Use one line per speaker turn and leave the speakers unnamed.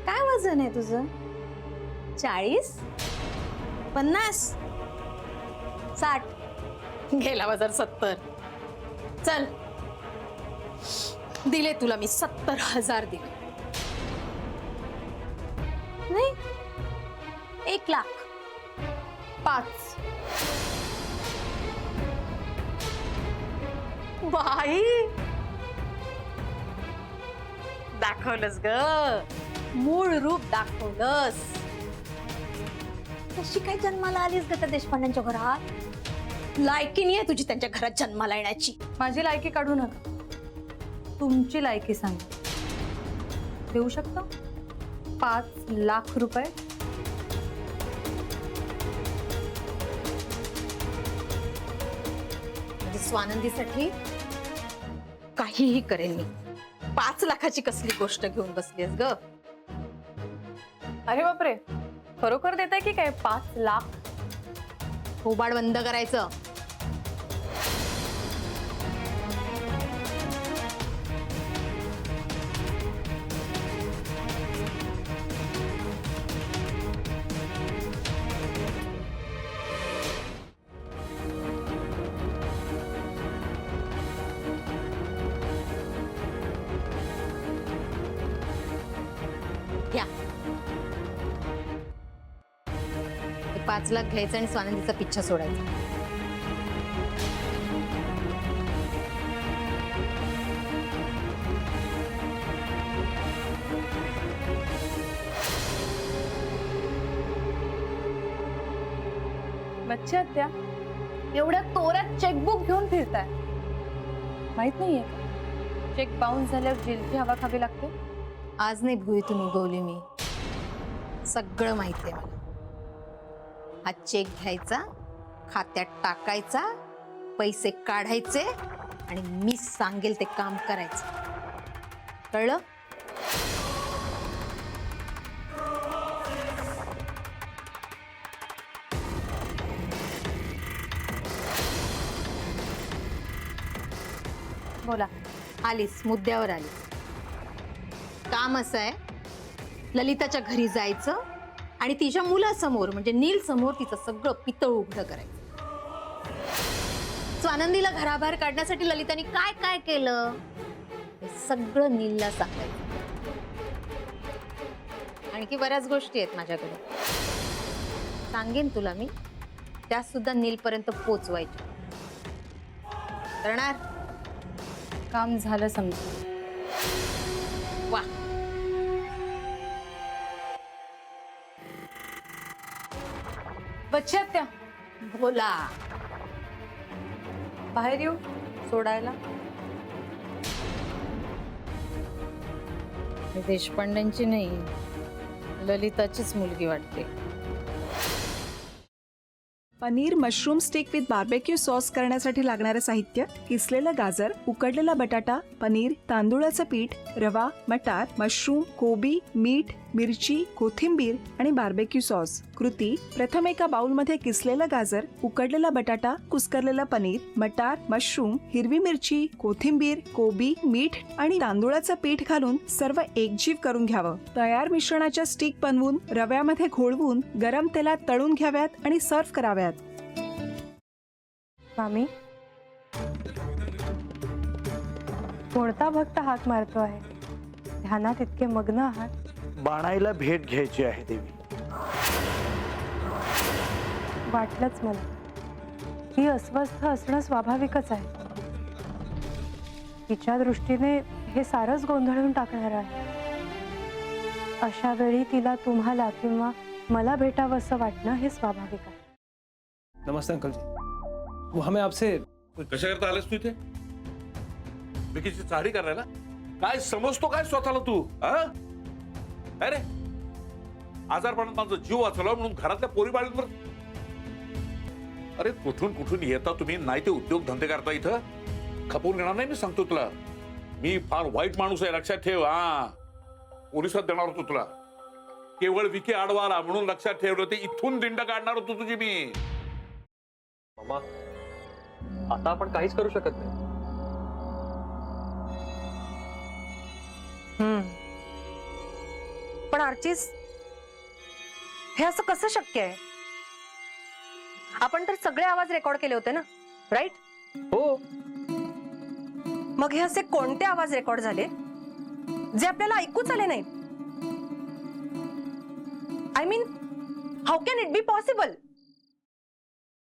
काय वजन आहे तुझं? 40, 50, 60?
गेला बाजार 70. चल, दिले तुला मी 70,000 दिले.
नाही, 1,00,000.
5. बाई, दाखवलंस ग, मूळ रूप दाखवलंस.
कशी काय जन्माला आलीस ग त्या देशपांड्यांच्या घरात?
लायकी नाही आहे तुझी त्यांच्या घरात जन्माला येण्याची.
माझी लायकी काढू नका, तुमची लायकी सांगा. देऊ शकता 5,00,000 रुपये?
म्हणजे स्वानंदीसाठी काहीही करेन मी. 5 लाखाची कसली गोष्ट घेऊन बसलीस ग?
अरे बापरे, खरोखर देताय की काय 5,00,000?
थोबाड बंद करायचं. घ्या. 5,00,000 घ्यायचं आणि स्वानंदीचा पिच्छा सोडायचा.
बच्चे आत्या, एवढ्या तोऱ्यात चेकबुक घेऊन फिरताय, माहित नाहीये चेक बाउन्स झाल्यावर जेलची हवा खावी लागते?
आज नाही भुईतून उगवली मी, सगळं माहितीये मला. हा चेक घ्यायचा, खात्यात टाकायचा, पैसे काढायचे आणि मी सांगेल ते काम करायचं. कळलं?
बोला.
आलीस, मुद्द्यावर आलीस. काम असं आहे, ललिताच्या घरी जायचं आणि तिच्या मुलासमोर म्हणजे नील समोर तिचं सगळं पितळ उघडं करायचं. स्वानंदीला घराबाहेर काढण्यासाठी ललिताने काय काय केलं हे सगळं नीलला सांगायचं. आणखी बऱ्याच गोष्टी आहेत माझ्याकडे, सांगेन तुला मी, त्या सुद्धा नीलपर्यंत पोचवायच्या. करणार?
काम झालं समजा.
वा,
बच्चे आत्या,
बोला.
बाहेर येऊ सोडायला?
देशपांड्यांची नाही, ललिताचीच मुलगी वाटते.
Paneer mushroom stick with barbecue sauce करण्यासाठी लागणारे साहित्य: किसलेलं गाजर, उकडलेला बटाटा, पनीर, तांदूळाचं पीठ, रवा, मटार, मशरूम, कोबी, मीठ, मिरची, कोथिंबीर आणि बार्बेक्यू सॉस. कृती: प्रथम एका बाउलमध्ये किसलेलं गाजर, उकडलेला बटाटा, कुस्करलेलं पनीर, मटार, मशरूम, हिरवी मिरची, कोथिंबीर, कोबी, मीठ आणि तांदूळाचं पीठ घालून सर्व एकजीव करून घ्यावं. तयार मिश्रणाच्या स्टिक बनवून रव्यामध्ये घोळवून गरम तेलात तळून घ्याव्यात आणि सर्व्ह कराव्यात.
मामी, कोणता भक्त हाक मारतो आहे? ध्यानात इतके मग्न आहात.
बाणाईला भेट घ्यायची आहे देवी.
वाटलंच मला, ती अस्वस्थ असणं स्वाभाविकच आहे. तिच्या दृष्टीने हे सारंच गोंधळून टाकणार आहे. अशा वेळी तिला तुम्हाला किंवा मला भेटावं असं वाटणं हे स्वाभाविक आहे.
नमस्ते अंकल जी, वो हमें आपसे
कशा करता आलास तू इथे? विकीची चारी करायला? काय समजतो काय स्वतःला तू? अरे आजारपणात माझा जीव वाचवला म्हणून घरातल्या पोरी बाळींवर. अरे कुठून कुठून येता तुम्ही, नाही ते उद्योग धंदे करता इथं. खपवून घेणार नाही मी सांगतो तुला. मी फार वाईट माणूस आहे, लक्षात ठेव. पोलिसात देणार होतो तुला. केवळ विकी आडवा आला म्हणून लक्षात ठेवलं, ते इथून दिंड काढणार होतो तुझी मी.
मामा, आता आपण काहीच करू शकत नाही.
पण आर्चिस, हे असं कसं शक्य आहे? आपण तर सगळे आवाज रेकॉर्ड केले होते ना, राईट?
हो.
मग हे असे कोणते आवाज रेकॉर्ड झाले जे आपल्याला ऐकूच आले नाहीत? I mean, how can it be possible?